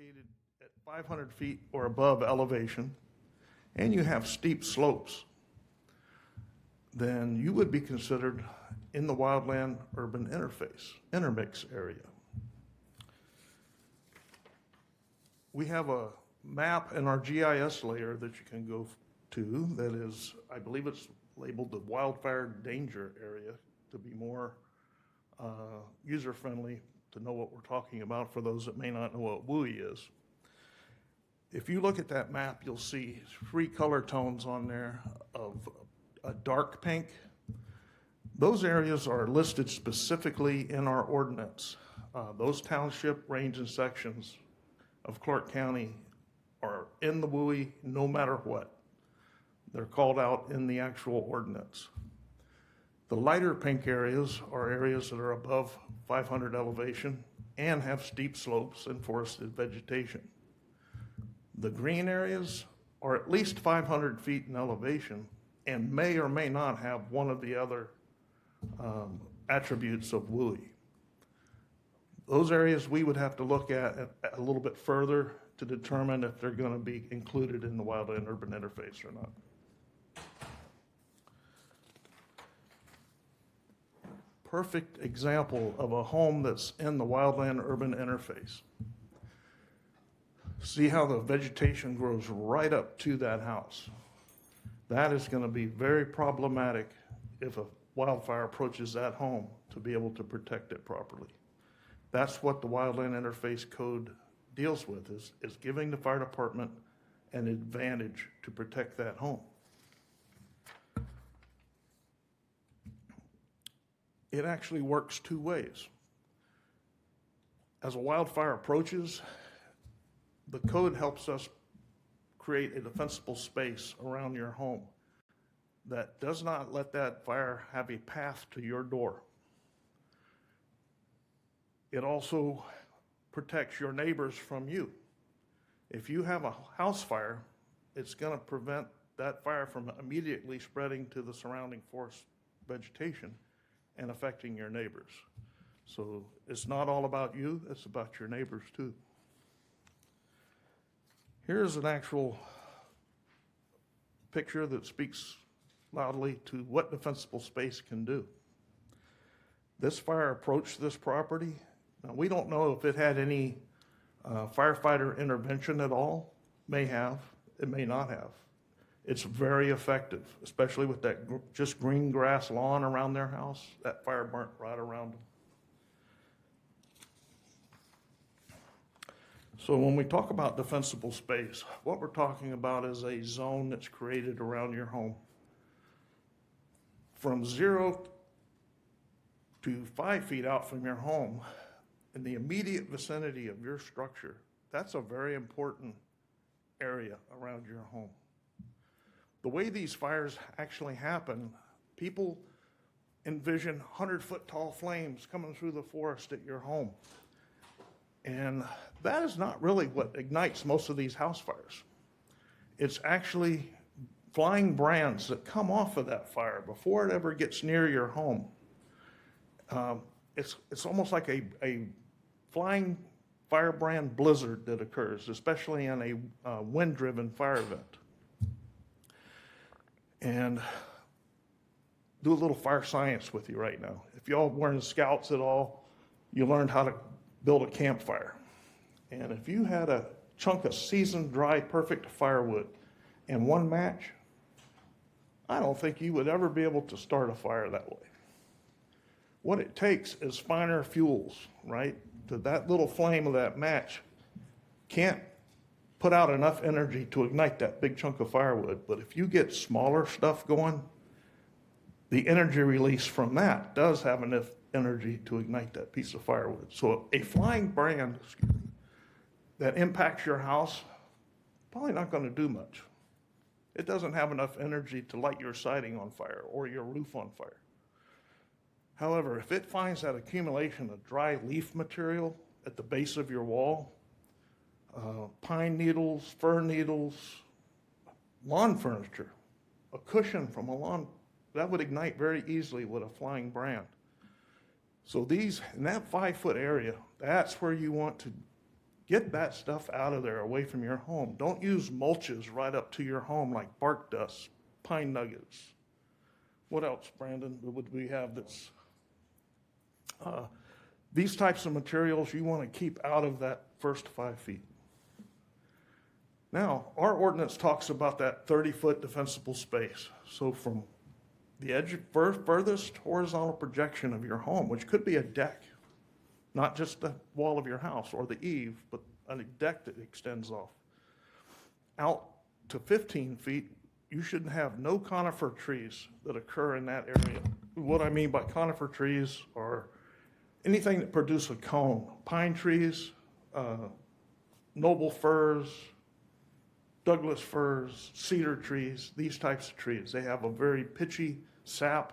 located at 500 feet or above elevation, and you have steep slopes, then you would be considered in the wildland urban intermix area. We have a map in our GIS layer that you can go to that is, I believe it's labeled the wildfire danger area to be more user-friendly to know what we're talking about for those that may not know what WUI is. If you look at that map, you'll see 3 color tones on there of a dark pink. Those areas are listed specifically in our ordinance. Those township, range, and sections of Clark County are in the WUI no matter what. They're called out in the actual ordinance. The lighter pink areas are areas that are above 500 elevation and have steep slopes and forested vegetation. The green areas are at least 500 feet in elevation and may or may not have one of the other attributes of WUI. Those areas we would have to look at a little bit further to determine if they're going to be included in the wildland urban interface or not. Perfect example of a home that's in the wildland urban interface. See how the vegetation grows right up to that house. That is going to be very problematic if a wildfire approaches that home to be able to protect it properly. That's what the wildland interface code deals with, is giving the fire department an advantage to protect that home. It actually works 2 ways. As a wildfire approaches, the code helps us create a defensible space around your home that does not let that fire have a path to your door. It also protects your neighbors from you. If you have a house fire, it's going to prevent that fire from immediately spreading to the surrounding forest vegetation and affecting your neighbors. So it's not all about you, it's about your neighbors too. Here's an actual picture that speaks loudly to what defensible space can do. This fire approached this property. Now, we don't know if it had any firefighter intervention at all. May have, it may not have. It's very effective, especially with that just green grass lawn around their house. That fire burnt right around them. So when we talk about defensible space, what we're talking about is a zone that's created around your home. From 0 to 5 feet out from your home, in the immediate vicinity of your structure, that's a very important area around your home. The way these fires actually happen, people envision 100-foot tall flames coming through the forest at your home. And that is not really what ignites most of these house fires. It's actually flying brands that come off of that fire before it ever gets near your home. It's almost like a flying firebrand blizzard that occurs, especially in a wind-driven fire event. And do a little fire science with you right now. If y'all were in Scouts at all, you learned how to build a campfire. And if you had a chunk of seasoned, dry, perfect firewood and 1 match, I don't think you would ever be able to start a fire that way. What it takes is finer fuels, right? That little flame of that match can't put out enough energy to ignite that big chunk of firewood. But if you get smaller stuff going, the energy release from that does have enough energy to ignite that piece of firewood. So a flying brand that impacts your house, probably not going to do much. It doesn't have enough energy to light your siding on fire or your roof on fire. However, if it finds that accumulation of dry leaf material at the base of your wall, pine needles, fir needles, lawn furniture, a cushion from a lawn, that would ignite very easily with a flying brand. So in that 5-foot area, that's where you want to Get that stuff out of there, away from your home. Don't use mulches right up to your home like bark dust, pine nuggets. What else, Brandon, would we have that's... these types of materials you want to keep out of that first 5 feet. Now, our ordinance talks about that 30-foot defensible space. So from the edge, furthest horizontal projection of your home, which could be a deck, not just the wall of your house or the eave, but a deck that extends off, out to 15 feet, you should have no conifer trees that occur in that area. What I mean by conifer trees are anything that produce a cone, pine trees, noble firs, Douglas firs, cedar trees, these types of trees. They have a very pitchy sap,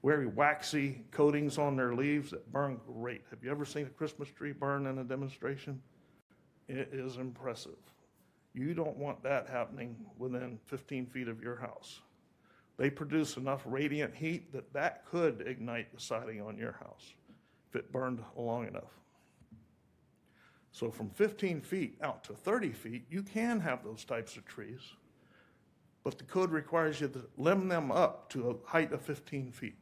very waxy coatings on their leaves that burn great. Have you ever seen a Christmas tree burn in a demonstration? It is impressive. You don't want that happening within 15 feet of your house. They produce enough radiant heat that that could ignite the siding on your house if it burned long enough. So from 15 feet out to 30 feet, you can have those types of trees, but the code requires you to limb them up to a height of 15 feet.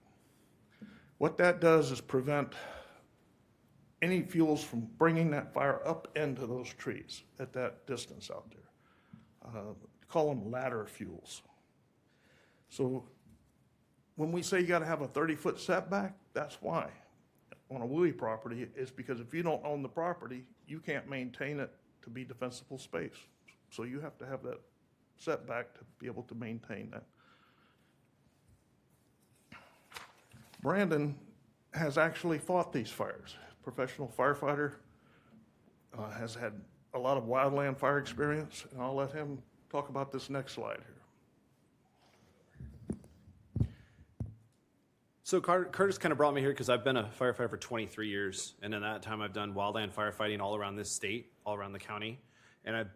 What that does is prevent any fuels from bringing that fire up into those trees at that distance out there. Call them ladder fuels. So when we say you got to have a 30-foot setback, that's why. On a WUI property is because if you don't own the property, you can't maintain it to be defensible space. So you have to have that setback to be able to maintain that. Brandon has actually fought these fires. Professional firefighter, has had a lot of wildland fire experience, and I'll let him talk about this next slide here. So Curtis kind of brought me here because I've been a firefighter for 23 years, and in that time I've done wildland firefighting all around this state, all around the county, and I've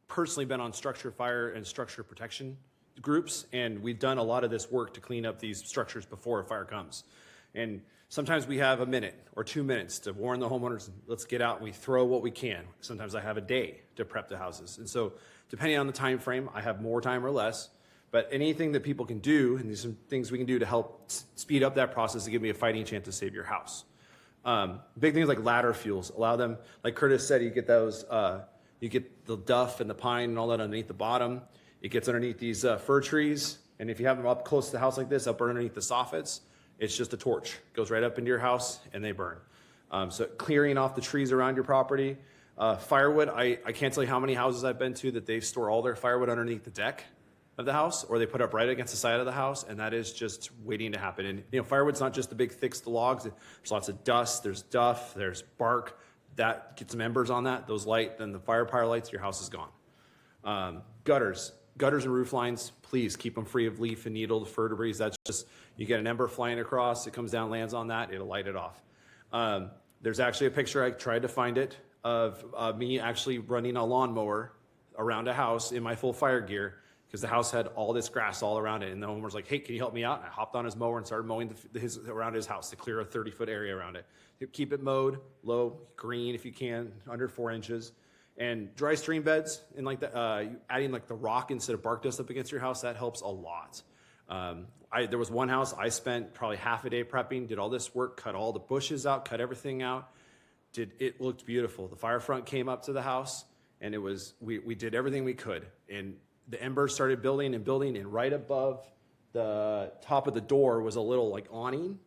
personally been on structure fire and structure protection groups, and we've done a lot of this work to clean up these structures before a fire comes. And sometimes we have a minute or 2 minutes to warn the homeowners, let's get out and we throw what we can. Sometimes I have a day to prep the houses. And so depending on the time frame, I have more time or less. But anything that people can do, and there's some things we can do to help speed up that process to give me a fighting chance to save your house. Big things like ladder fuels, allow them, like Curtis said, you get those, you get the duff and the pine and all that underneath the bottom. It gets underneath these fir trees. And if you have them up close to the house like this, up underneath the soffits, it's just a torch. It goes right up into your house and they burn. So clearing off the trees around your property. Firewood, I can't tell you how many houses I've been to that they store all their firewood underneath the deck of the house, or they put up right against the side of the house, and that is just waiting to happen. And you know, firewood's not just the big thick logs. There's lots of dust, there's duff, there's bark. That get some embers on that, those light, then the fire lights, your house is gone. Gutters and roof lines, please keep them free of leaf and needle, the fir debris. That's just, you get an ember flying across, it comes down, lands on that, it'll light it off. There's actually a picture, I tried to find it, of me actually running a lawnmower around a house in my full fire gear, because the house had all this grass all around it. And the homeowner's like, hey, can you help me out? And I hopped on his mower and started mowing around his house to clear a 30-foot area around it. Keep it mowed, low, green if you can, under 4 inches. And dry stream beds, and like adding like the rock instead of bark dust up against your house, that helps a lot. There was one house I spent probably half a day prepping, did all this work, cut all the bushes out, cut everything out. It looked beautiful. The fire front came up to the house, and it was, we did everything we could. And the embers started building, and right above the top of the door was a little like awning,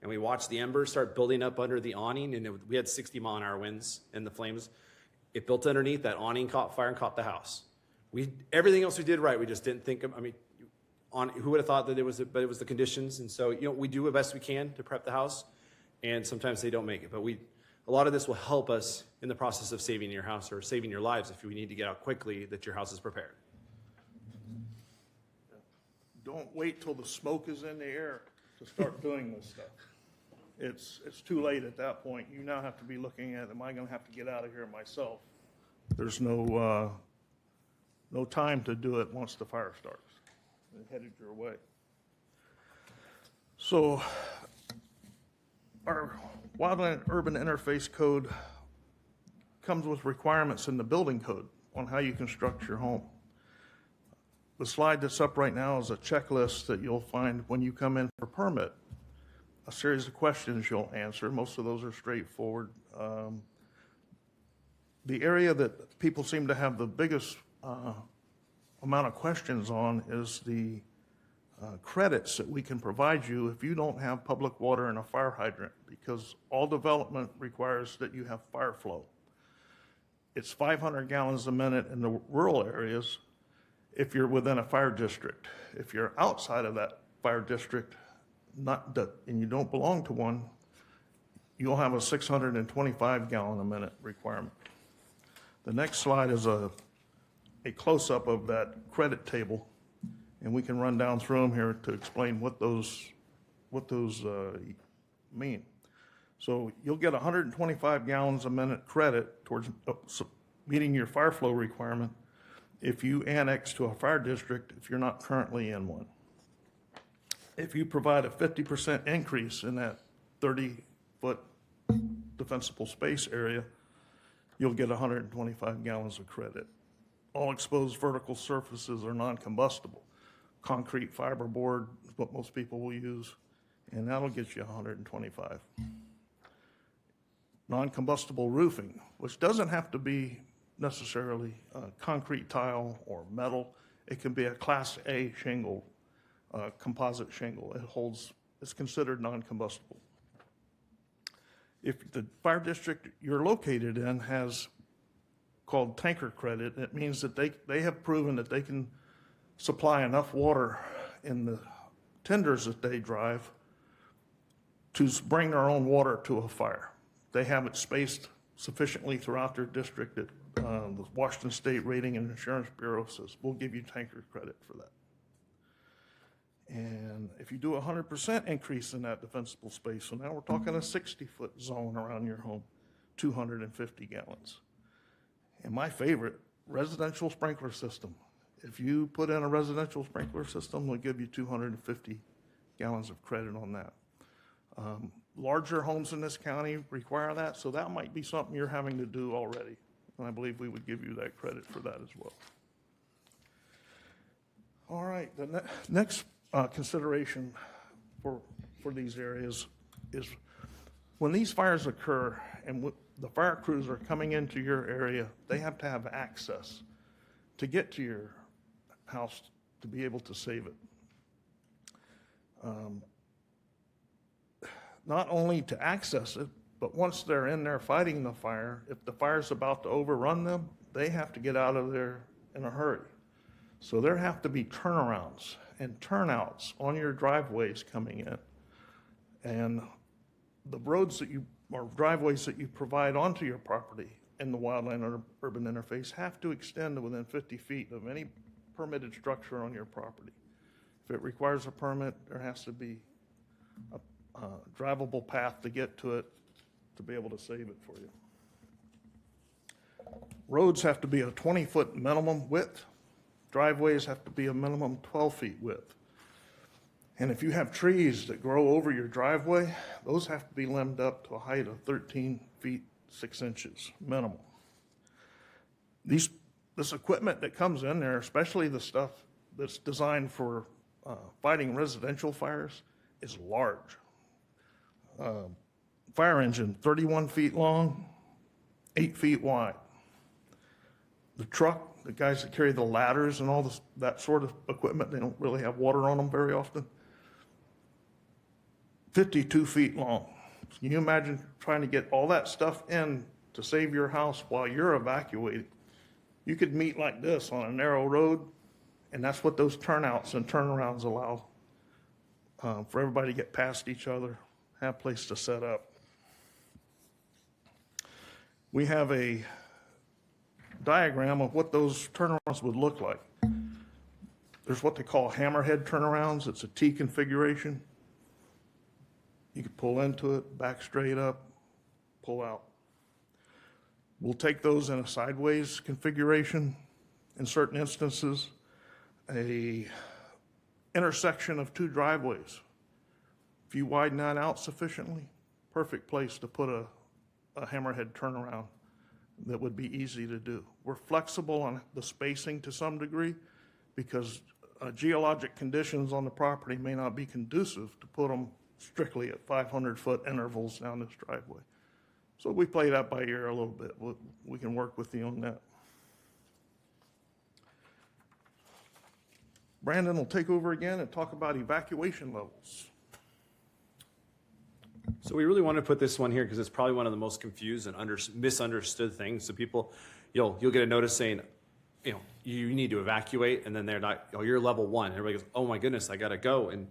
and we watched the embers start building up under the awning, and we had 60-mile-an-hour winds, and the flames, it built underneath, that awning caught fire and caught the house. Everything else we did right, we just didn't think of, who would have thought that it was the conditions, and so, you know, we do the best we can to prep the house, and sometimes they don't make it, but a lot of this will help us in the process of saving your house or saving your lives if we need to get out quickly, that your house is prepared. Don't wait till the smoke is in the air to start doing this stuff. It's too late at that point. You now have to be looking at, am I going to have to get out of here myself? There's no time to do it once the fire starts. It's headed your way. So our Wildland Urban Interface Code comes with requirements in the building code on how you construct your home. The slide that's up right now is a checklist that you'll find when you come in for permit. A series of questions you'll answer. Most of those are straightforward. The area that people seem to have the biggest amount of questions on is the credits that we can provide you if you don't have public water and a fire hydrant, because all development requires that you have fire flow. It's 500 gallons a minute in the rural areas if you're within a fire district. If you're outside of that fire district, and you don't belong to one, you'll have a 625 gallon a minute requirement. The next slide is a close-up of that credit table, and we can run down through them here to explain what those mean. So you'll get 125 gallons a minute credit towards meeting your fire flow requirement if you annex to a fire district if you're not currently in one. If you provide a 50% increase in that 30-foot defensible space area, you'll get 125 gallons of credit. All exposed vertical surfaces are non-combustible. Concrete fiberboard is what most people will use, and that'll get you 125. Non-combustible roofing, which doesn't have to be necessarily concrete tile or metal. It can be a Class A shingle, composite shingle. It's considered non-combustible. If the fire district you're located in has called tanker credit, it means that they have proven that they can supply enough water in the tenders that they drive to bring their own water to a fire. They have it spaced sufficiently throughout their district that the Washington State Rating and Insurance Bureau says, we'll give you tanker credit for that. And if you do a 100% increase in that defensible space, so now we're talking a 60-foot zone around your home, 250 gallons. And my favorite, residential sprinkler system. If you put in a residential sprinkler system, we'll give you 250 gallons of credit on that. Larger homes in this county require that, so that might be something you're having to do already. And I believe we would give you that credit for that as well. All right, the next consideration for these areas is when these fires occur and the fire crews are coming into your area, they have to have access to get to your house to be able to save it. Not only to access it, but once they're in there fighting the fire, if the fire's about to overrun them, they have to get out of there in a hurry. So there have to be turnarounds and turnouts on your driveways coming in. And the roads or driveways that you provide onto your property in the wildland urban interface have to extend to within 50 feet of any permitted structure on your property. If it requires a permit, there has to be a drivable path to get to it to be able to save it for you. Roads have to be a 20-foot minimum width. Driveways have to be a minimum 12 feet width. And if you have trees that grow over your driveway, those have to be limbed up to a height of 13 feet 6 inches minimum. This equipment that comes in there, especially the stuff that's designed for fighting residential fires, is large. Fire engine, 31 feet long, 8 feet wide. The truck, the guys that carry the ladders and all that sort of equipment, they don't really have water on them very often, 52 feet long. Can you imagine trying to get all that stuff in to save your house while you're evacuating? You could meet like this on a narrow road, and that's what those turnouts and turnarounds allow, for everybody to get past each other, have a place to set up. We have a diagram of what those turnarounds would look like. There's what they call hammerhead turnarounds. It's a T configuration. You could pull into it, back straight up, pull out. We'll take those in a sideways configuration. In certain instances, a intersection of two driveways. If you widen that out sufficiently, perfect place to put a hammerhead turnaround that would be easy to do. We're flexible on the spacing to some degree because geologic conditions on the property may not be conducive to put them strictly at 500-foot intervals down this driveway. So we play that by ear a little bit. We can work with you on that. Brandon will take over again and talk about evacuation levels. So we really want to put this one here because it's probably one of the most confused and misunderstood things. So people, you'll get a notice saying, you need to evacuate, and then they're not, you're level 1. And everybody goes, oh my goodness, I got to go. And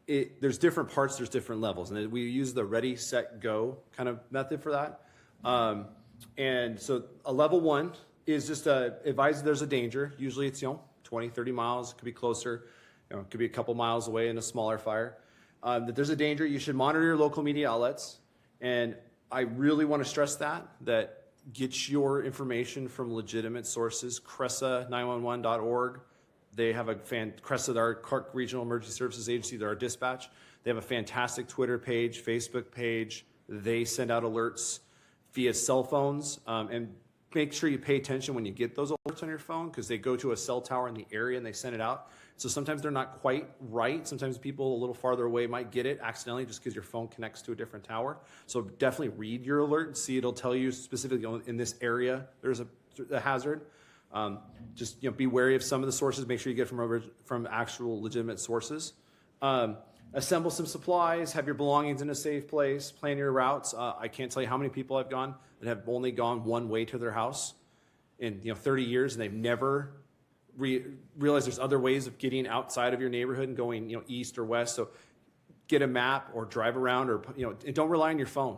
there's different parts, there's different levels. And we use the ready, set, go kind of method for that. And so a level 1 is just advise there's a danger. Usually it's, 20, 30 miles, it could be closer, it could be a couple miles away in a smaller fire. That there's a danger, you should monitor your local media outlets. And I really want to stress that get your information from legitimate sources. CRESA911.org. They have CRESA, our Clark Regional Emergency Services Agency, they're our dispatch. They have a fantastic Twitter page, Facebook page. They send out alerts via cell phones. And make sure you pay attention when you get those alerts on your phone because they go to a cell tower in the area and they send it out. So sometimes they're not quite right. Sometimes people a little farther away might get it accidentally just because your phone connects to a different tower. So definitely read your alert and see it'll tell you specifically in this area there's a hazard. Just be wary of some of the sources. Make sure you get from actual legitimate sources. Assemble some supplies. Have your belongings in a safe place. Plan your routes. I can't tell you how many people I've gone that have only gone one way to their house in 30 years, and they've never realized there's other ways of getting outside of your neighborhood and going east or west. So get a map or drive around, or and don't rely on your phone.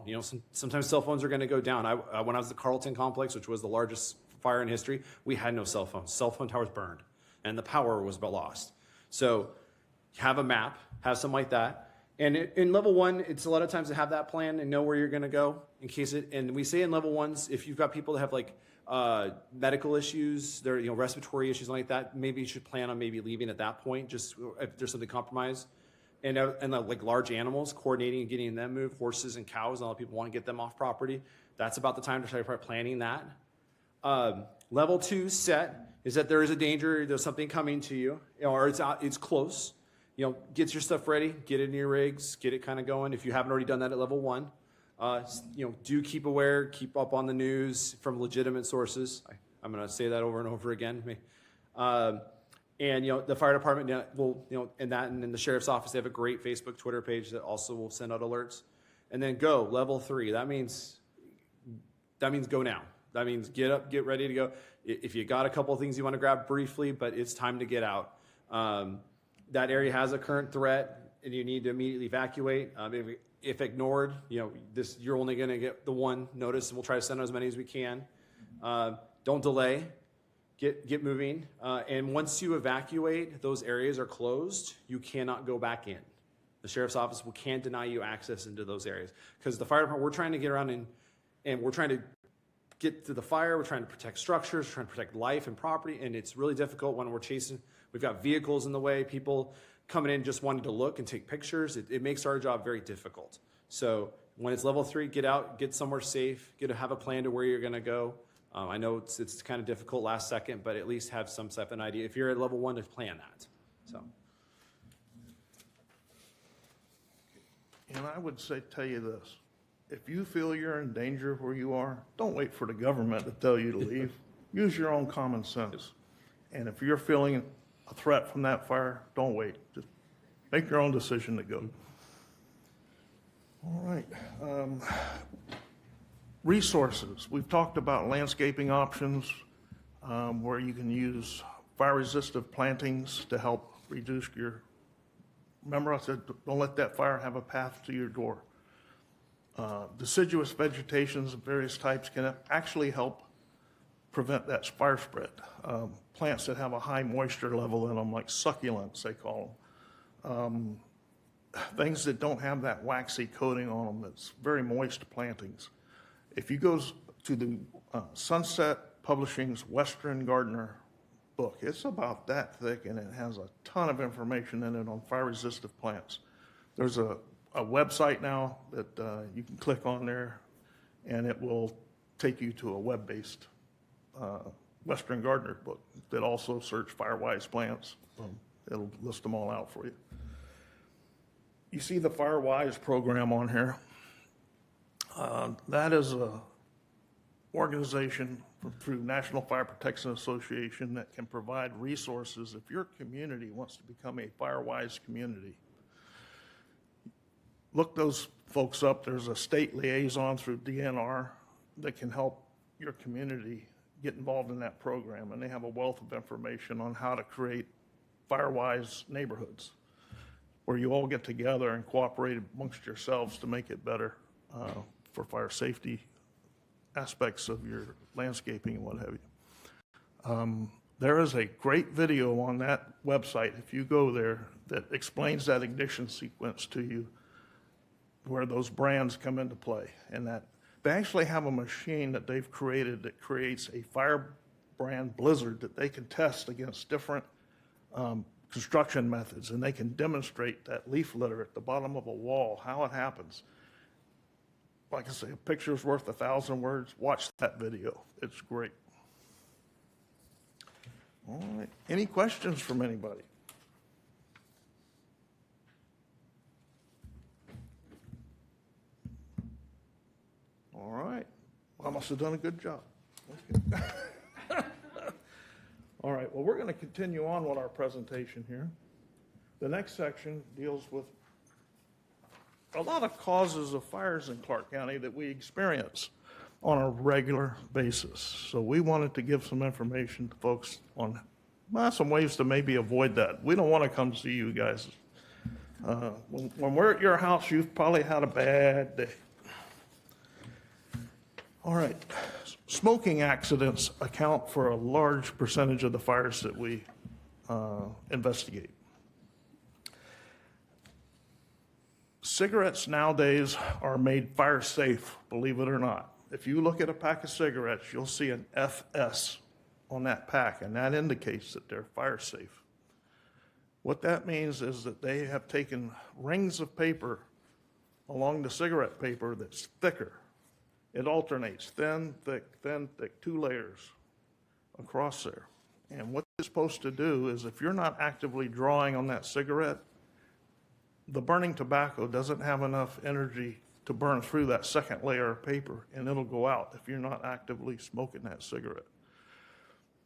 Sometimes cell phones are going to go down. When I was at the Carlton complex, which was the largest fire in history, we had no cell phones. Cell phone towers burned, and the power was lost. So have a map, have something like that. And in level 1, it's a lot of times to have that plan and know where you're going to go in case it. And we say in level 1s, if you've got people that have medical issues, there respiratory issues like that, maybe you should plan on maybe leaving at that point, just if there's something compromised. And like large animals, coordinating and getting them moved, horses and cows, a lot of people want to get them off property. That's about the time to start planning that. Level 2 set is that there is a danger, there's something coming to you, or it's close. Get your stuff ready, get it in your rigs, get it kind of going. If you haven't already done that at level 1, do keep aware, keep up on the news from legitimate sources. I'm going to say that over and over again. And the fire department will, and in the sheriff's office, they have a great Facebook, Twitter page that also will send out alerts. And then go level 3. That means go now. That means get up, get ready to go. If you got a couple of things you want to grab briefly, but it's time to get out. That area has a current threat, and you need to immediately evacuate. If ignored, you're only going to get the one notice, and we'll try to send out as many as we can. Don't delay. Get moving. And once you evacuate, those areas are closed. You cannot go back in. The sheriff's office can't deny you access into those areas because the fire department, we're trying to get around and we're trying to get to the fire. We're trying to protect structures, trying to protect life and property, and it's really difficult when we're chasing. We've got vehicles in the way, people coming in just wanting to look and take pictures. It makes our job very difficult. So when it's level 3, get out, get somewhere safe, have a plan to where you're going to go. I know it's kind of difficult last second, but at least have some type of an idea. If you're at level 1, to plan that. So. And I would tell you this. If you feel you're in danger where you are, don't wait for the government to tell you to leave. Use your own common sense. And if you're feeling a threat from that fire, don't wait. Just make your own decision to go. All right. Resources. We've talked about landscaping options where you can use fire-resistant plantings to help reduce your. Remember I said don't let that fire have a path to your door. Deciduous vegetations of various types can actually help prevent that fire spread. Plants that have a high moisture level in them, like succulents, they call them. Things that don't have that waxy coating on them, that's very moist plantings. If you go to the Sunset Publishing's Western Gardener book, it's about that thick, and it has a ton of information in it on fire-resistant plants. There's a website now that you can click on there, and it will take you to a web-based Western Gardener book that also search Firewise plants. It'll list them all out for you. You see the Firewise program on here. That is a organization through National Fire Protection Association that can provide resources if your community wants to become a Firewise community. Look those folks up. There's a state liaison through DNR that can help your community get involved in that program, and they have a wealth of information on how to create Firewise neighborhoods where you all get together and cooperate amongst yourselves to make it better for fire safety aspects of your landscaping and what have you. There is a great video on that website, if you go there, that explains that ignition sequence to you, where those brands come into play. And that they actually have a machine that they've created that creates a fire brand blizzard that they can test against different construction methods, and they can demonstrate that leaf litter at the bottom of a wall, how it happens. Like I say, a picture's worth 1,000 words. Watch that video. It's great. All right. Any questions from anybody? All right. Well, I must have done a good job. Okay. All right. Well, we're going to continue on with our presentation here. The next section deals with a lot of causes of fires in Clark County that we experience on a regular basis. So we wanted to give some information to folks on some ways to maybe avoid that. We don't want to come see you guys. When we're at your house, you've probably had a bad day. All right. Smoking accidents account for a large percentage of the fires that we investigate. Cigarettes nowadays are made fire safe, believe it or not. If you look at a pack of cigarettes, you'll see an FS on that pack, and that indicates that they're fire safe. What that means is that they have taken rings of paper along the cigarette paper that's thicker. It alternates, thin, thick, 2 layers across there. And what it's supposed to do is if you're not actively drawing on that cigarette, the burning tobacco doesn't have enough energy to burn through that second layer of paper, and it'll go out if you're not actively smoking that cigarette.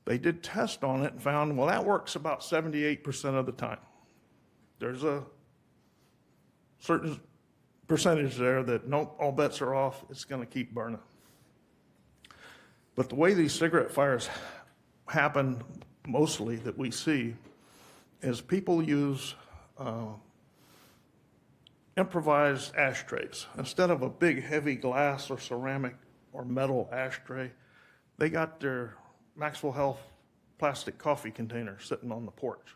They did test on it and found, well, that works about 78% of the time. There's a certain percentage there that, nope, all bets are off, it's going to keep burning. But the way these cigarette fires happen mostly that we see is people use improvised ashtrays. Instead of a big heavy glass or ceramic or metal ashtray, they got their Maxwell Health plastic coffee container sitting on the porch.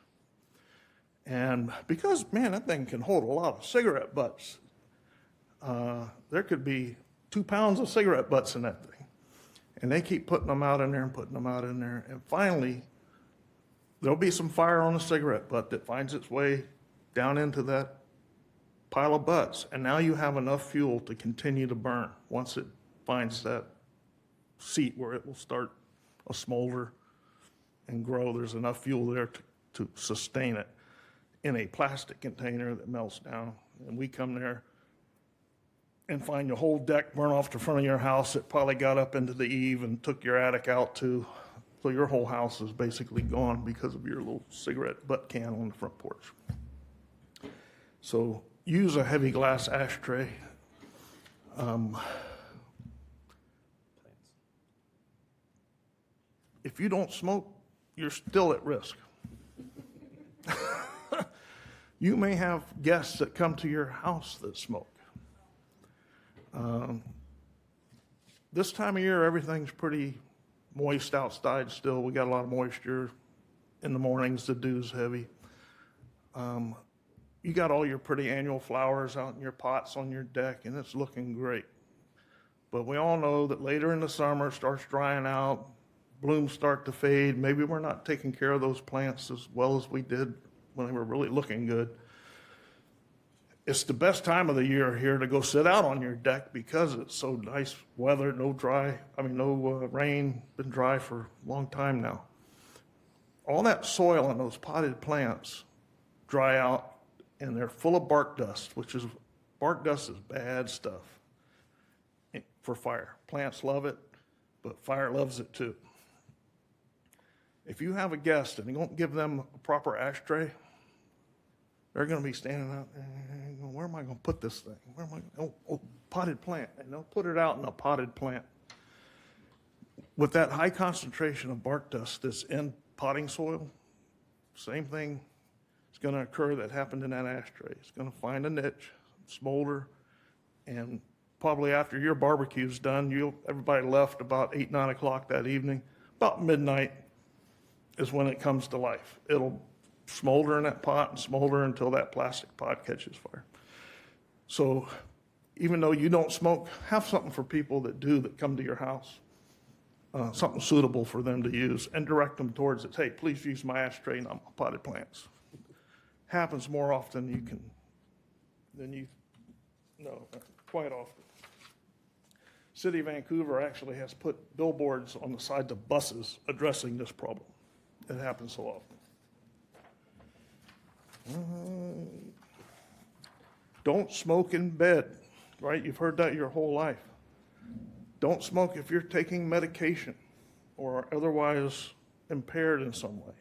And because, man, that thing can hold a lot of cigarette butts. There could be 2 pounds of cigarette butts in that thing. And they keep putting them out in there and putting them out in there. And finally, there'll be some fire on the cigarette butt that finds its way down into that pile of butts. And now you have enough fuel to continue to burn. Once it finds that seat where it will start a smolder and grow, there's enough fuel there to sustain it in a plastic container that melts down. And we come there and find your whole deck burn off the front of your house. It probably got up into the eave and took your attic out too. So your whole house is basically gone because of your little cigarette butt can on the front porch. So use a heavy glass ashtray. If you don't smoke, you're still at risk. You may have guests that come to your house that smoke. This time of year, everything's pretty moist outside still. We got a lot of moisture. In the mornings, the dew's heavy. You got all your pretty annual flowers out in your pots on your deck, and it's looking great. But we all know that later in the summer, it starts drying out, blooms start to fade. Maybe we're not taking care of those plants as well as we did when they were really looking good. It's the best time of the year here to go sit out on your deck because it's so nice weather, no rain, been dry for a long time now. All that soil and those potted plants dry out and they're full of bark dust, bark dust is bad stuff for fire. Plants love it, but fire loves it too. If you have a guest and you don't give them a proper ashtray, they're going to be standing out there, going, where am I going to put this thing? Where am I? Oh, potted plant. And they'll put it out in a potted plant. With that high concentration of bark dust that's in potting soil, same thing is going to occur that happened in that ashtray. It's going to find a niche, smolder, and probably after your barbecue's done, everybody left about 8, 9 o'clock that evening. About midnight is when it comes to life. It'll smolder in that pot and smolder until that plastic pot catches fire. So even though you don't smoke, have something for people that do, that come to your house, something suitable for them to use, and direct them towards it. Hey, please use my ashtray, not my potted plants. Happens more often than you know, quite often. City of Vancouver actually has put billboards on the sides of buses addressing this problem. It happens so often. Don't smoke in bed, right? You've heard that your whole life. Don't smoke if you're taking medication or are otherwise impaired in some way.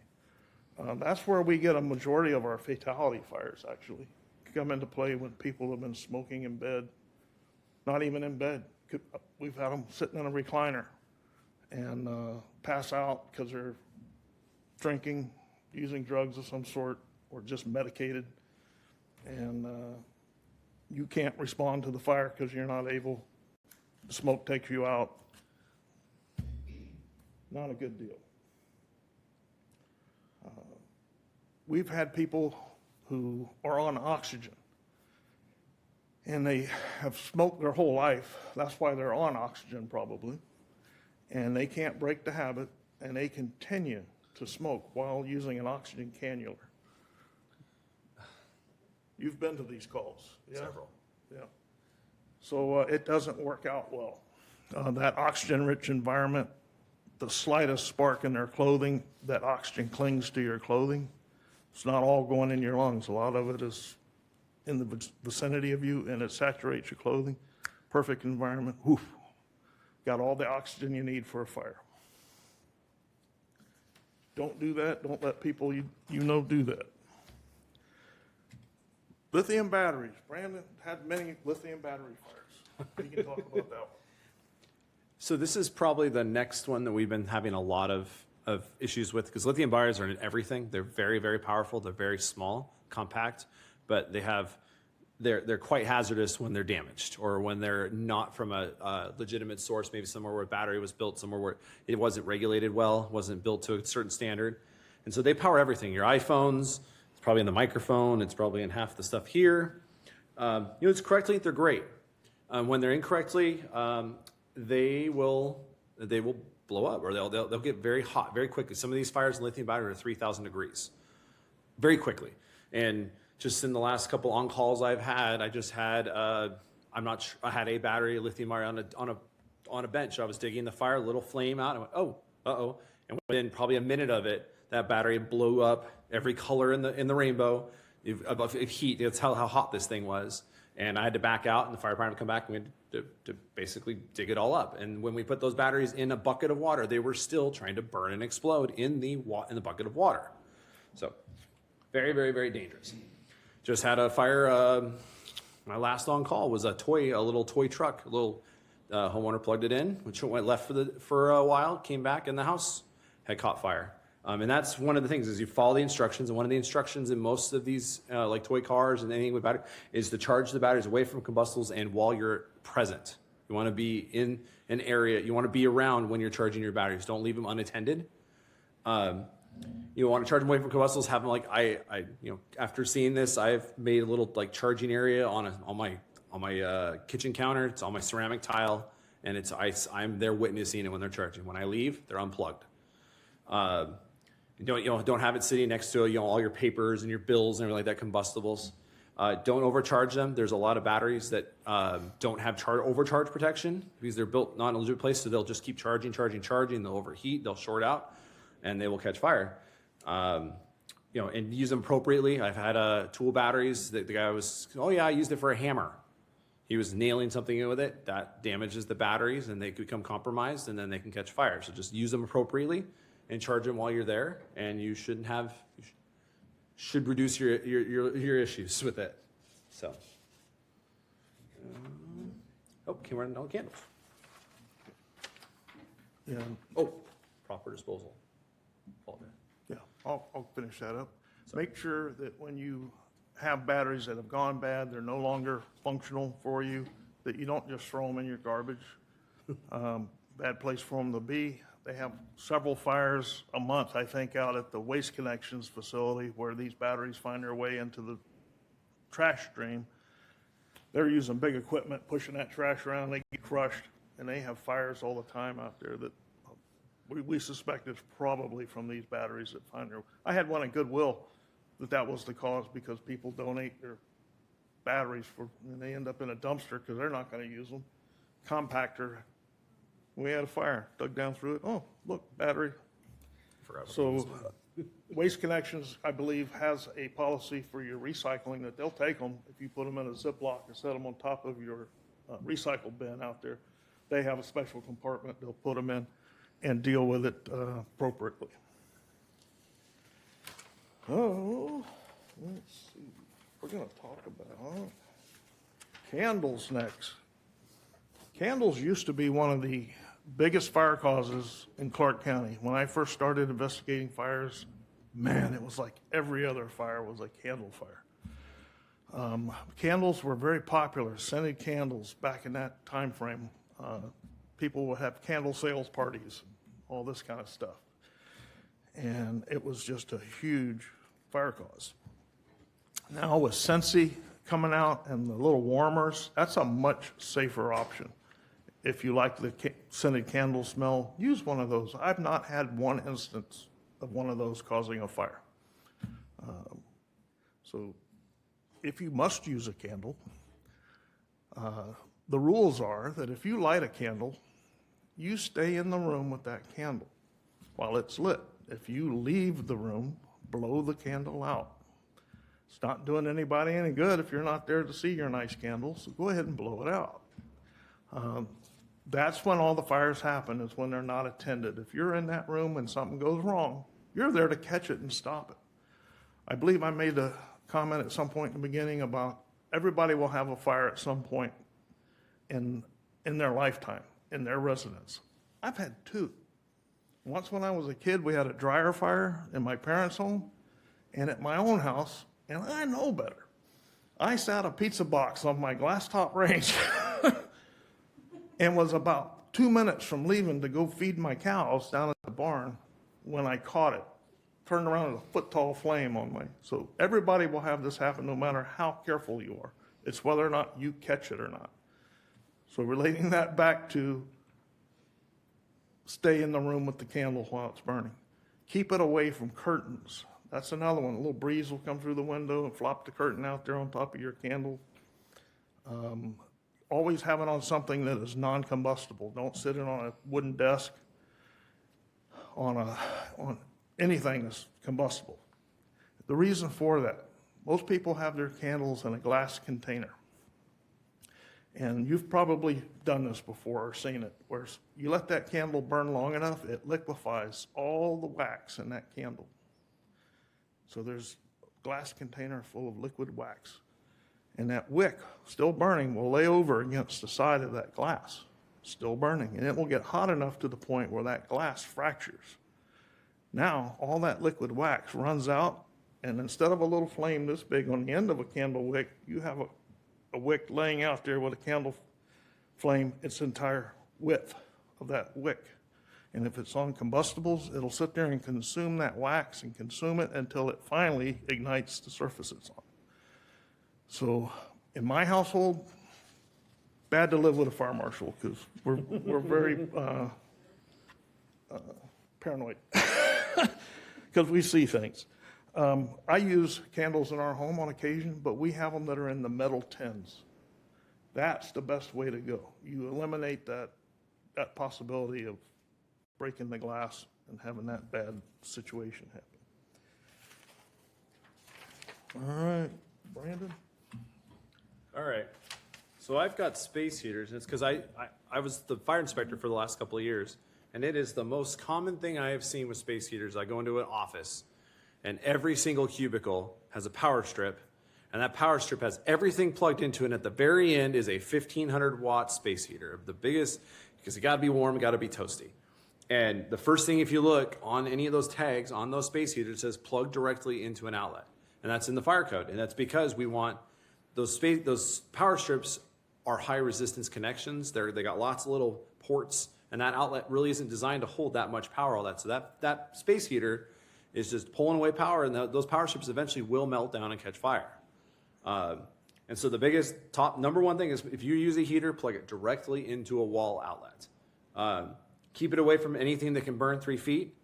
That's where we get a majority of our fatality fires, actually, come into play when people have been smoking in bed, not even in bed. We've had them sitting in a recliner and pass out because they're drinking, using drugs of some sort, or just medicated, and you can't respond to the fire because you're not able, the smoke takes you out. Not a good deal. We've had people who are on oxygen, and they have smoked their whole life. That's why they're on oxygen probably, and they can't break the habit, and they continue to smoke while using an oxygen cannula. You've been to these calls. Yeah? Several. Yeah. So it doesn't work out well. That oxygen-rich environment, the slightest spark in their clothing, that oxygen clings to your clothing. It's not all going in your lungs. A lot of it is in the vicinity of you, and it saturates your clothing. Perfect environment. Woof. Got all the oxygen you need for a fire. Don't do that. Don't let people you know do that. Lithium batteries. Brandon had many lithium battery fires. We can talk about that one. So this is probably the next one that we've been having a lot of issues with, because lithium batteries are in everything. They're very, very powerful. They're very small, compact, but they're quite hazardous when they're damaged or when they're not from a legitimate source, maybe somewhere where a battery was built, somewhere where it wasn't regulated well, wasn't built to a certain standard. And so they power everything. Your iPhones, it's probably in the microphone, it's probably in half the stuff here. Used correctly, they're great. When they're incorrectly, they will blow up, or they'll get very hot very quickly. Some of these fires in lithium battery are 3,000 degrees, very quickly. And just in the last couple on calls I've had, I just had I had a battery, a lithium battery on a bench. I was digging the fire, a little flame out. I went, uh-oh. And within probably a minute of it, that battery blew up every color in the rainbow. Above heat, that's how hot this thing was. And I had to back out, and the fire department come back, and we had to basically dig it all up. And when we put those batteries in a bucket of water, they were still trying to burn and explode in the bucket of water. So very, very, very dangerous. Just had a fire. My last on call was a little toy truck. A little homeowner plugged it in, which went left for a while. Came back, and the house had caught fire. And that's one of the things, is you follow the instructions. And one of the instructions in most of these, like toy cars and anything with battery, is to charge the batteries away from combustibles and while you're present. You want to be in an area. You want to be around when you're charging your batteries. Don't leave them unattended. You want to charge them away from combustibles. Have them after seeing this, I've made a little charging area on my kitchen counter. It's on my ceramic tile, and I'm there witnessing it when they're charging. When I leave, they're unplugged. Don't have it sitting next to all your papers and your bills and everything like that, combustibles. Don't overcharge them. There's a lot of batteries that don't have overcharge protection because they're built not in a legit place, so they'll just keep charging. They'll overheat, they'll short out, and they will catch fire. And use them appropriately. I've had tool batteries that the guy was, oh yeah, I used it for a hammer. He was nailing something in with it. That damages the batteries, and they become compromised, and then they can catch fire. So just use them appropriately and charge them while you're there, and you shouldn't have. Should reduce your issues with it. So, came running out of candles. Yeah, Proper disposal. yeah, I'll finish that up. Make sure that when you have batteries that have gone bad, they're no longer functional for you, that you don't just throw them in your garbage. Bad place for them to be. They have several fires a month, I think, out at the Waste Connections facility where these batteries find their way into the trash stream. They're using big equipment, pushing that trash around, they get crushed, and they have fires all the time out there that we suspect it's probably from these batteries that find their. I had one at Goodwill that was the cause because people donate their batteries and they end up in a dumpster because they're not going to use them. Compactor. We had a fire, dug down through it. Oh, look, battery. So Waste Connections, I believe, has a policy for your recycling that they'll take them if you put them in a Ziploc and set them on top of your recycle bin out there. They have a special compartment they'll put them in and deal with it appropriately. Oh, let's see. We're going to talk about candles next. Candles used to be one of the biggest fire causes in Clark County. When I first started investigating fires, man, it was like every other fire was a candle fire. Candles were very popular, scented candles back in that time frame. People would have candle sales parties, all this kind of stuff. And it was just a huge fire cause. Now with Scentsy coming out and the little warmers, that's a much safer option. If you like the scented candle smell, use one of those. I've not had one instance of one of those causing a fire. So if you must use a candle, the rules are that if you light a candle, you stay in the room with that candle while it's lit. If you leave the room, blow the candle out. It's not doing anybody any good if you're not there to see your nice candle, so go ahead and blow it out. That's when all the fires happen, is when they're not attended. If you're in that room and something goes wrong, you're there to catch it and stop it. I believe I made a comment at some point in the beginning about everybody will have a fire at some point in their lifetime, in their residence. I've had two. Once when I was a kid, we had a dryer fire in my parents' home and at my own house, and I know better. I sat a pizza box on my glass top range and was about 2 minutes from leaving to go feed my cows down at the barn when I caught it. Turned around with a foot-tall flame on my. So everybody will have this happen no matter how careful you are. It's whether or not you catch it or not. So relating that back to stay in the room with the candle while it's burning. Keep it away from curtains. That's another one. A little breeze will come through the window and flop the curtain out there on top of your candle. Always have it on something that is non-combustible. Don't sit it on a wooden desk, on anything that's combustible. The reason for that, most people have their candles in a glass container. And you've probably done this before or seen it, where you let that candle burn long enough, it liquefies all the wax in that candle. So there's a glass container full of liquid wax. And that wick, still burning, will lay over against the side of that glass, still burning. And it will get hot enough to the point where that glass fractures. Now, all that liquid wax runs out, and instead of a little flame this big on the end of a candle wick, you have a wick laying out there with a candle flame its entire width of that wick. And if it's on combustibles, it'll sit there and consume that wax and consume it until it finally ignites the surface it's on. So in my household, bad to live with a fire marshal because we're very paranoid because we see things. I use candles in our home on occasion, but we have them that are in the metal tins. That's the best way to go. You eliminate that possibility of breaking the glass and having that bad situation happen. All right, Brandon? All right. So I've got space heaters, and it's because I was the fire inspector for the last couple of years, and it is the most common thing I have seen with space heaters. I go into an office, and every single cubicle has a power strip, and that power strip has everything plugged into it, and at the very end is a 1,500 watt space heater. The biggest, because it got to be warm, it got to be toasty. And the first thing, if you look on any of those tags on those space heaters, it says plug directly into an outlet, and that's in the fire code, and that's because we want those power strips are high resistance connections. They got lots of little ports, and that outlet really isn't designed to hold that much power, all that. So that space heater is just pulling away power, and those power strips eventually will melt down and catch fire. And so the biggest number one thing is if you use a heater, plug it directly into a wall outlet. Keep it away from anything that can burn 3 feet.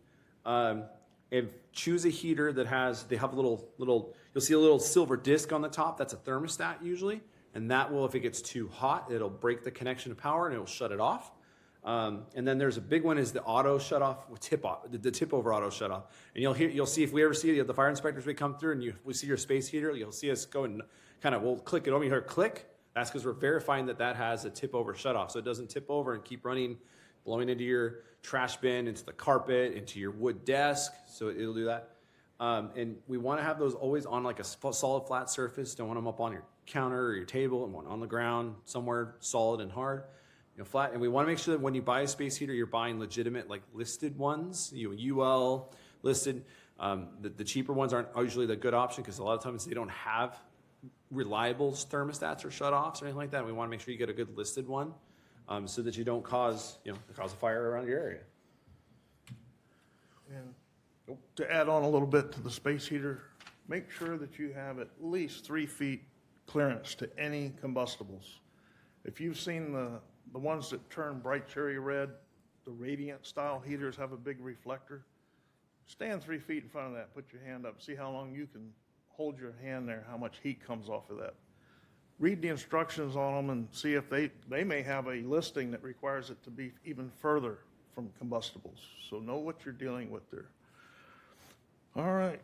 Choose a heater that they have a little, you'll see a little silver disc on the top. That's a thermostat usually. And that will, if it gets too hot, it'll break the connection to power and it'll shut it off. And then there's a big one is the auto shut off, the tip over auto shut off. And you'll see, if we ever see the fire inspectors, we come through and we see your space heater, you'll see us go and we'll click it over. You hear click. That's because we're verifying that has a tip over shut off. So it doesn't tip over and keep running, blowing into your trash bin, into the carpet, into your wood desk. So it'll do that. And we want to have those always on like a solid flat surface. Don't want them up on your counter or your table, and one on the ground somewhere solid and hard, flat. And we want to make sure that when you buy a space heater, you're buying legitimate, like listed ones, UL listed. The cheaper ones aren't usually the good option because a lot of times they don't have reliable thermostats or shut-offs or anything like that. We want to make sure you get a good listed one so that you don't cause a fire around your area. And to add on a little bit to the space heater, make sure that you have at least 3 feet clearance to any combustibles. If you've seen the ones that turn bright cherry red, the radiant style heaters have a big reflector. Stand 3 feet in front of that, put your hand up, see how long you can hold your hand there, how much heat comes off of that. Read the instructions on them and see if they may have a listing that requires it to be even further from combustibles. So know what you're dealing with there. All right,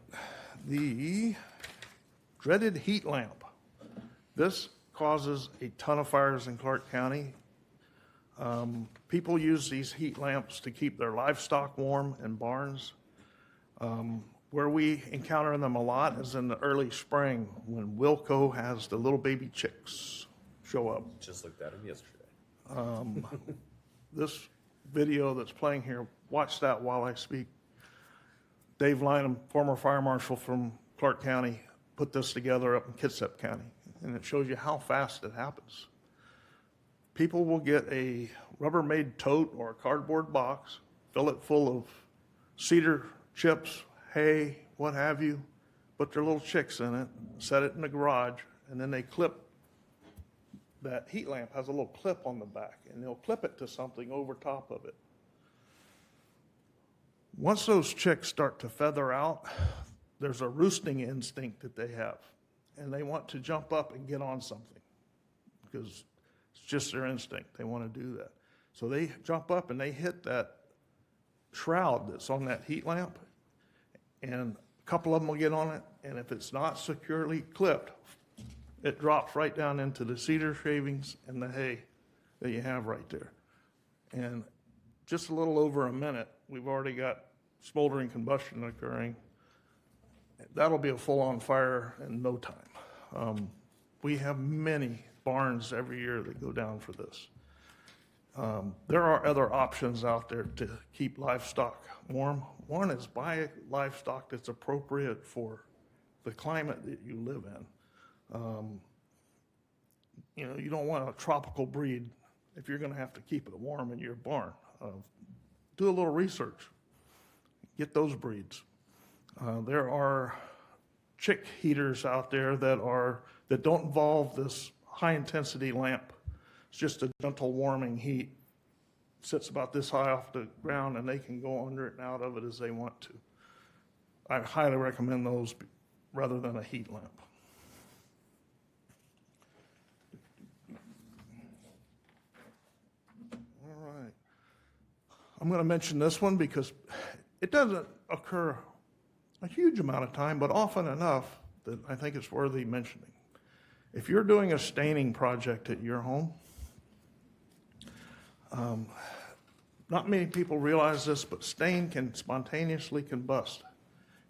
the dreaded heat lamp. This causes a ton of fires in Clark County. People use these heat lamps to keep their livestock warm in barns. Where we encounter them a lot is in the early spring when Wilco has the little baby chicks show up. Just looked at them yesterday. This video that's playing here, watch that while I speak. Dave Lynham, former fire marshal from Clark County, put this together up in Kitsap County, and it shows you how fast it happens. People will get a Rubbermaid tote or a cardboard box, fill it full of cedar chips, hay, what have you, put their little chicks in it, set it in the garage, and then they clip, that heat lamp has a little clip on the back, and they'll clip it to something over top of it. Once those chicks start to feather out, there's a roosting instinct that they have, and they want to jump up and get on something because it's just their instinct. They want to do that. So they jump up and they hit that shroud that's on that heat lamp, and a couple of them will get on it, and if it's not securely clipped, it drops right down into the cedar shavings and the hay that you have right there. And just a little over a minute, we've already got smoldering combustion occurring. That'll be a full-on fire in no time. We have many barns every year that go down for this. There are other options out there to keep livestock warm. One is buy livestock that's appropriate for the climate that you live in. You don't want a tropical breed if you're going to have to keep it warm in your barn. Do a little research. Get those breeds. There are chick heaters out there that don't involve this high-intensity lamp. It's just a gentle warming heat. It sits about this high off the ground, and they can go under it and out of it as they want to. I highly recommend those rather than a heat lamp. All right. I'm going to mention this one because it doesn't occur a huge amount of time, but often enough that I think it's worthy mentioning. If you're doing a staining project at your home, not many people realize this, but stain can spontaneously combust.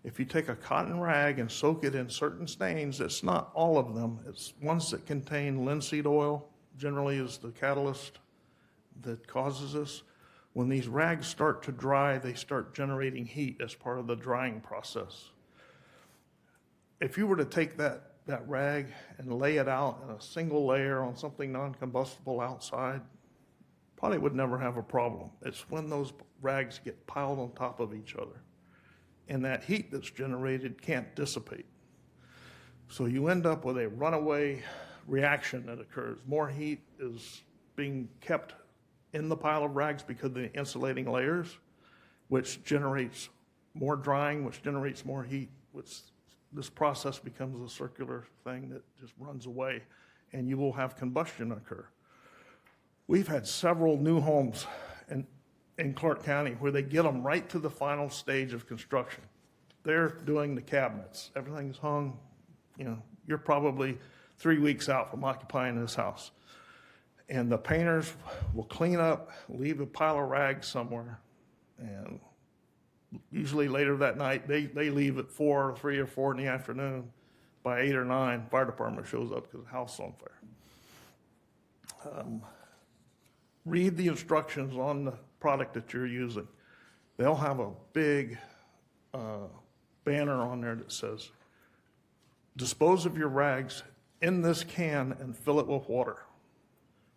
If you take a cotton rag and soak it in certain stains, it's not all of them. It's ones that contain linseed oil, generally is the catalyst that causes this. When these rags start to dry, they start generating heat as part of the drying process. If you were to take that rag and lay it out in a single layer on something non-combustible outside, probably would never have a problem. It's when those rags get piled on top of each other and that heat that's generated can't dissipate. So you end up with a runaway reaction that occurs. More heat is being kept in the pile of rags because of the insulating layers, which generates more drying, which generates more heat, which this process becomes a circular thing that just runs away, and you will have combustion occur. We've had several new homes in Clark County where they get them right to the final stage of construction. They're doing the cabinets. Everything's hung. You're probably 3 weeks out from occupying this house. And the painters will clean up, leave a pile of rags somewhere, and usually later that night, they leave at 3 or 4 in the afternoon. By 8 or 9, fire department shows up because the house is on fire. Read the instructions on the product that you're using. They'll have a big banner on there that says, dispose of your rags in this can and fill it with water.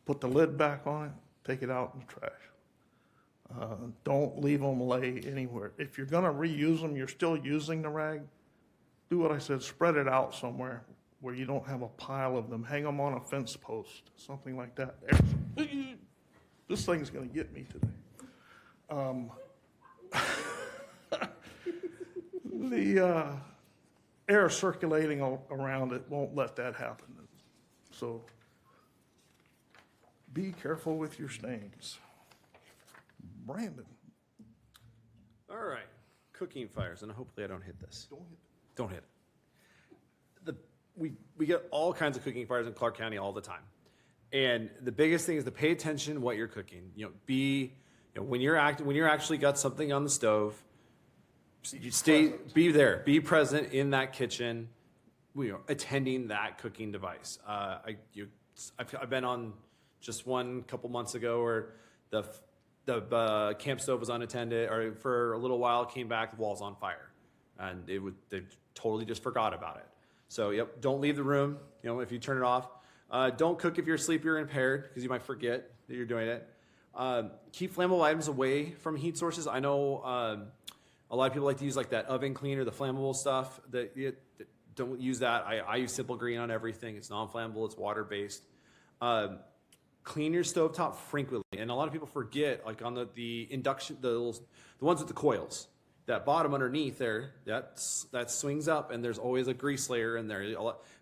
Put the lid back on it, take it out in the trash. Don't leave them lay anywhere. If you're going to reuse them, you're still using the rag, do what I said, spread it out somewhere where you don't have a pile of them. Hang them on a fence post, something like that. This thing's going to get me today. The air circulating around it won't let that happen. So be careful with your stains. Brandon. All right, cooking fires, and hopefully I don't hit this. Don't hit it. We get all kinds of cooking fires in Clark County all the time. And the biggest thing is to pay attention to what you're cooking. When you're actually got something on the stove, be there, be present in that kitchen, attending that cooking device. I've been on just one couple months ago where the camp stove was unattended, or for a little while came back, the wall's on fire, and they totally just forgot about it. So don't leave the room. If you turn it off. Don't cook if you're asleep or impaired, because you might forget that you're doing it. Keep flammable items away from heat sources. I know a lot of people like to use like that oven cleaner, the flammable stuff. Don't use that. I use Simple Green on everything. It's non-flammable. It's water-based. Clean your stovetop frequently. And a lot of people forget, like on the induction, the ones with the coils. That bottom underneath there, that swings up, and there's always a grease layer in there.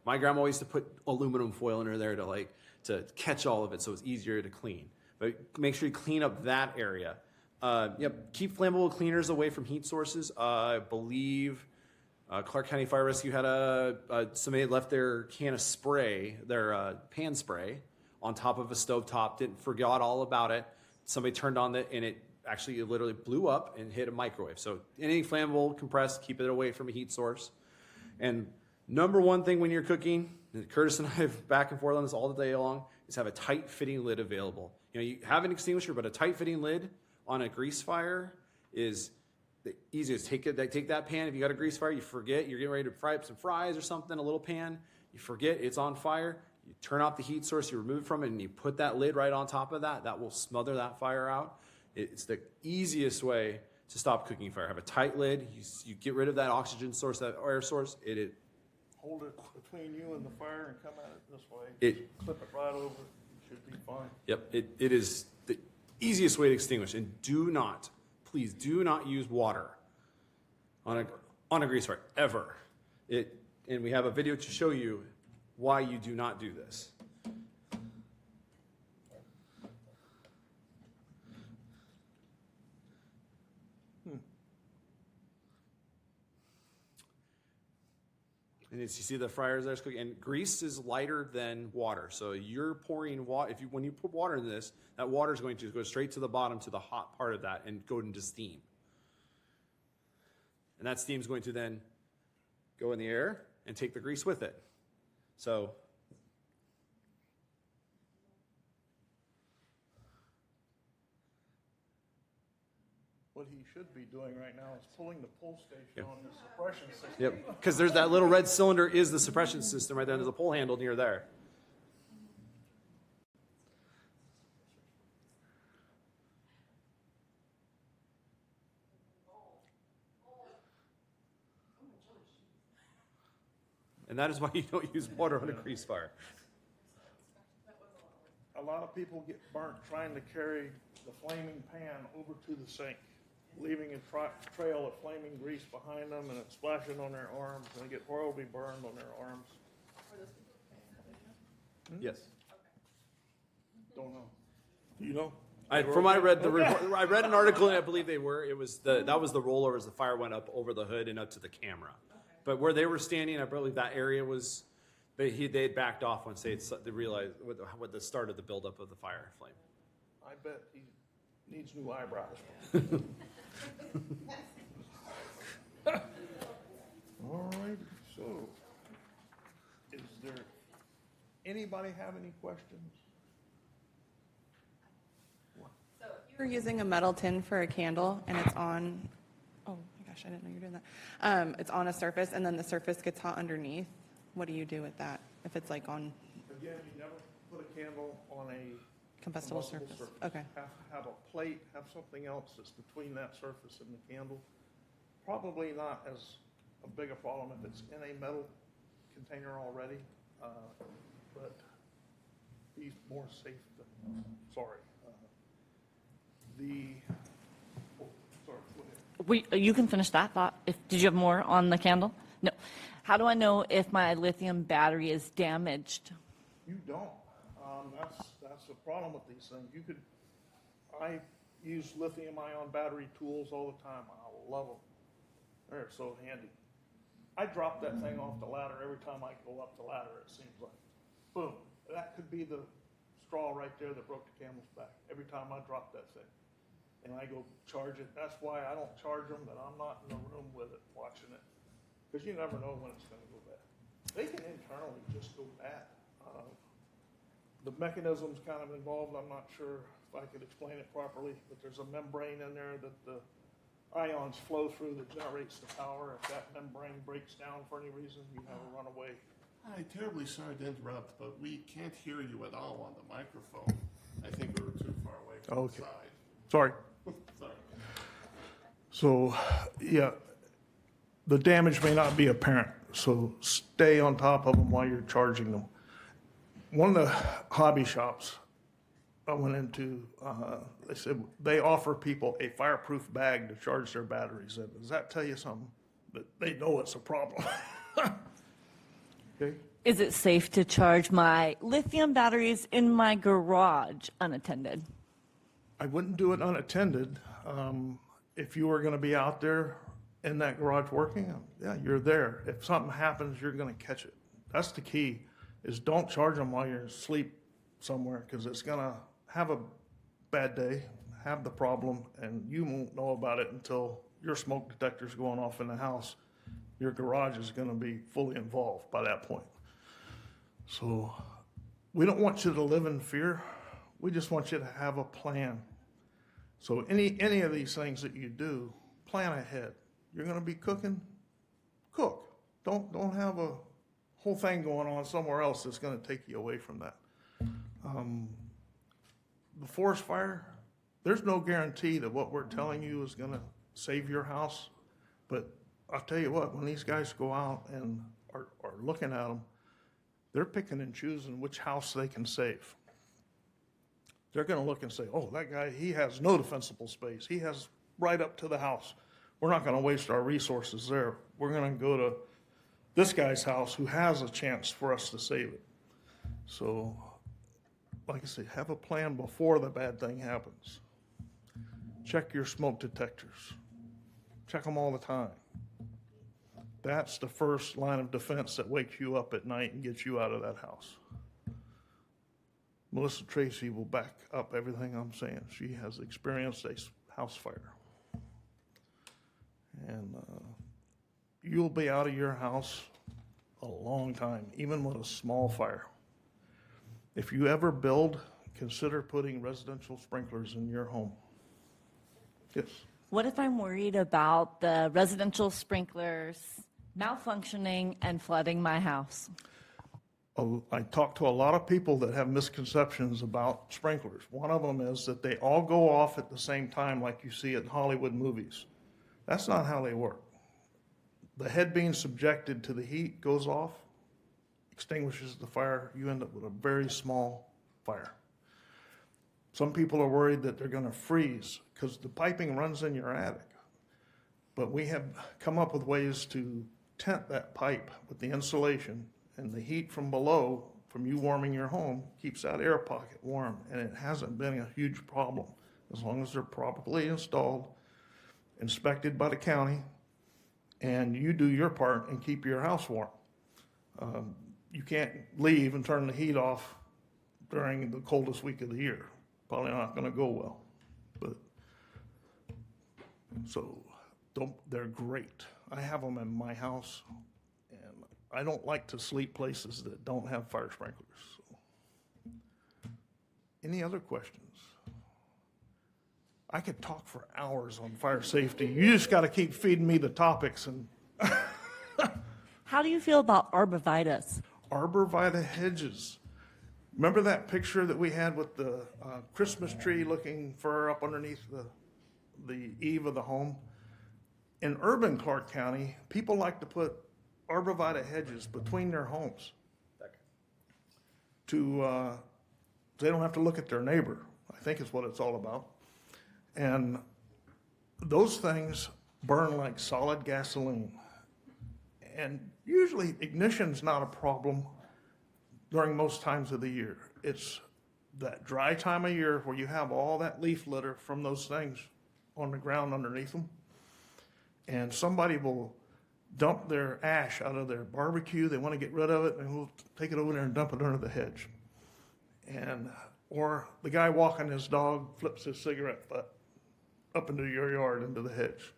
My grandma used to put aluminum foil in there to catch all of it, so it's easier to clean. But make sure you clean up that area. Keep flammable cleaners away from heat sources. I believe Clark County Fire Rescue had somebody left their can of spray, their pan spray, on top of a stovetop. Forgot all about it. Somebody turned on it, and it literally blew up and hit a microwave. So anything flammable, compressed, keep it away from a heat source. And number one thing when you're cooking, and Curtis and I have back and forth on this all the day long, is have a tight fitting lid available. You have an extinguisher, but a tight fitting lid on a grease fire is the easiest. Take that pan. If you got a grease fire, you forget, you're getting ready to fry up some fries or something, a little pan, you forget it's on fire, you turn off the heat source, you remove it from it, and you put that lid right on top of that. That will smother that fire out. It's the easiest way to stop cooking fire. Have a tight lid. You get rid of that oxygen source, that air source. Hold it between you and the fire and come at it this way. Clip it right over. It should be fine. Yep. It is the easiest way to extinguish. And please do not use water on on a grease fire, ever. And we have a video to show you why you do not do this. And as you see the fryers there, cooking, and grease is lighter than water. So you're pouring water. When you put water in this, that water is going to go straight to the bottom to the hot part of that and go into steam. And that steam is going to then go in the air and take the grease with it. So What he should be doing right now is pulling the pull station on the suppression system. yep, because there's that little red cylinder is the suppression system right there. There's a pull handle near there. And that is why you don't use water on a grease fire. A lot of people get burnt trying to carry the flaming pan over to the sink, leaving a trail of flaming grease behind them, and it's splashing on their arms, and they get horribly burned on their arms. Yes. Don't know. You know? I read an article, and I believe they were. It was that was the rollover as the fire went up over the hood and up to the camera. But where they were standing, I believe that area was. They had backed off once they realized what the start of the buildup of the fire flame. I bet he needs new eyebrows. All right, so is there anybody have any questions? So if you're using a metal tin for a candle and it's on, oh my gosh, I didn't know you were doing that. It's on a surface and then the surface gets hot underneath. What do you do with that if it's like on Again, you never put a candle on a combustible surface? Okay. Have a plate, have something else that's between that surface and the candle. Probably not as a big a problem if it's in a metal container already, but be more safe than sorry. Sorry, go ahead. You can finish that thought. Did you have more on the candle? No. How do I know if my lithium battery is damaged? You don't. That's the problem with these things. I use lithium-ion battery tools all the time. I love them. They're so handy. I drop that thing off the ladder every time I go up the ladder, it seems like. Boom. That could be the straw right there that broke the camel's back every time I drop that thing. And I go charge it. That's why I don't charge them, but I'm not in the room with it watching it. Because you never know when it's going to go bad. They can internally just go bad. The mechanism's kind of involved. I'm not sure if I could explain it properly, but there's a membrane in there that the ions flow through that generates the power. If that membrane breaks down for any reason, you have a runaway. I'm terribly sorry to interrupt, but we can't hear you at all on the microphone. I think we're too far away from the side. Sorry. Sorry. So, yeah, the damage may not be apparent, so stay on top of them while you're charging them. One of the hobby shops I went into, they said they offer people a fireproof bag to charge their batteries in. Does that tell you something? That they know it's a problem. Okay. Is it safe to charge my lithium batteries in my garage unattended? I wouldn't do it unattended. If you were going to be out there in that garage working, yeah, you're there. If something happens, you're going to catch it. That's the key, is don't charge them while you're asleep somewhere, because it's going to have a bad day, have the problem, and you won't know about it until your smoke detector's going off in the house. Your garage is going to be fully involved by that point. So we don't want you to live in fear. We just want you to have a plan. So any of these things that you do, plan ahead. You're going to be cooking, cook. Don't have a whole thing going on somewhere else that's going to take you away from that. The forest fire, there's no guarantee that what we're telling you is going to save your house. But I'll tell you what, when these guys go out and are looking at them, they're picking and choosing which house they can save. They're going to look and say, oh, that guy, he has no defensible space. He has right up to the house. we're not gonna waste our resources there. We're gonna go to this guy's house who has a chance for us to save it. So, like I say, have a plan before the bad thing happens. Check your smoke detectors. Check them all the time. That's the first line of defense that wakes you up at night and gets you out of that house. Melissa Tracy will back up everything I'm saying. She has experienced a house fire. And you'll be out of your house a long time, even with a small fire. If you ever build, consider putting residential sprinklers in your home. Yes. What if I'm worried about the residential sprinklers malfunctioning and flooding my house? I talk to a lot of people that have misconceptions about sprinklers. One of them is that they all go off at the same time like you see in Hollywood movies. That's not how they work. The head being subjected to the heat goes off, extinguishes the fire, you end up with a very small fire. Some people are worried that they're gonna freeze because the piping runs in your attic. But we have come up with ways to tent that pipe with the insulation, and the heat from below, from you warming your home, keeps that air pocket warm, and it hasn't been a huge problem as long as they're properly installed, inspected by the county, and you do your part and keep your house warm. You can't leave and turn the heat off during the coldest week of the year. Probably not gonna go well, but, so, they're great. I have them in my house, and I don't like to sleep places that don't have fire sprinklers. So. Any other questions? I could talk for hours on fire safety. You just gotta keep feeding me the topics. And How do you feel about arborvitae? arborvitae hedges. Remember that picture that we had with the Christmas tree looking fur up underneath the eave of the home? In urban Clark County, people like to put arborvitae hedges between their homes to, they don't have to look at their neighbor, I think is what it's all about. And those things burn like solid gasoline. And usually ignition's not a problem during most times of the year. It's that dry time of year where you have all that leaf litter from those things on the ground underneath them. And somebody will dump their ash out of their barbecue. They want to get rid of it, and we'll take it over there and dump it under the hedge. And, or the guy walking his dog flips his cigarette butt up into your yard, into the hedge.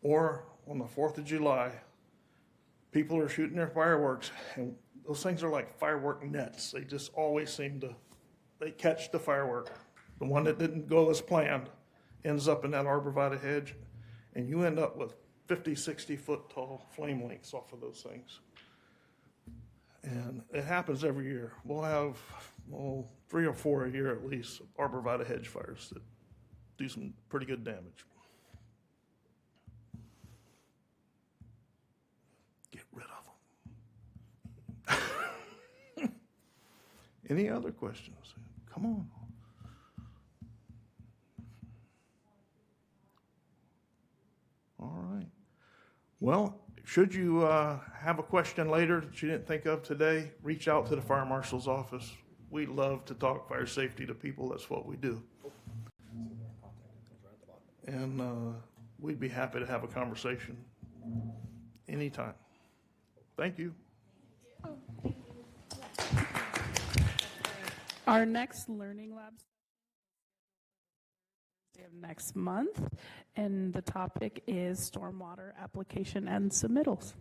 Or on the 4th of July, people are shooting their fireworks, and those things are like firework nets. They just always seem to, they catch the firework. The one that didn't go as planned ends up in that arborvitae hedge, and you end up with 50, 60 foot tall flame lengths off of those things. And it happens every year. We'll have, 3 or 4 a year at least, arborvitae hedge fires that do some pretty good damage. Get rid of them. Any other questions? Come on. All right. Well, should you have a question later that you didn't think of today, reach out to the fire marshal's office. We love to talk fire safety to people. That's what we do. And we'd be happy to have a conversation anytime. Thank you. Our next learning lab of next month, and the topic is stormwater application and submittals.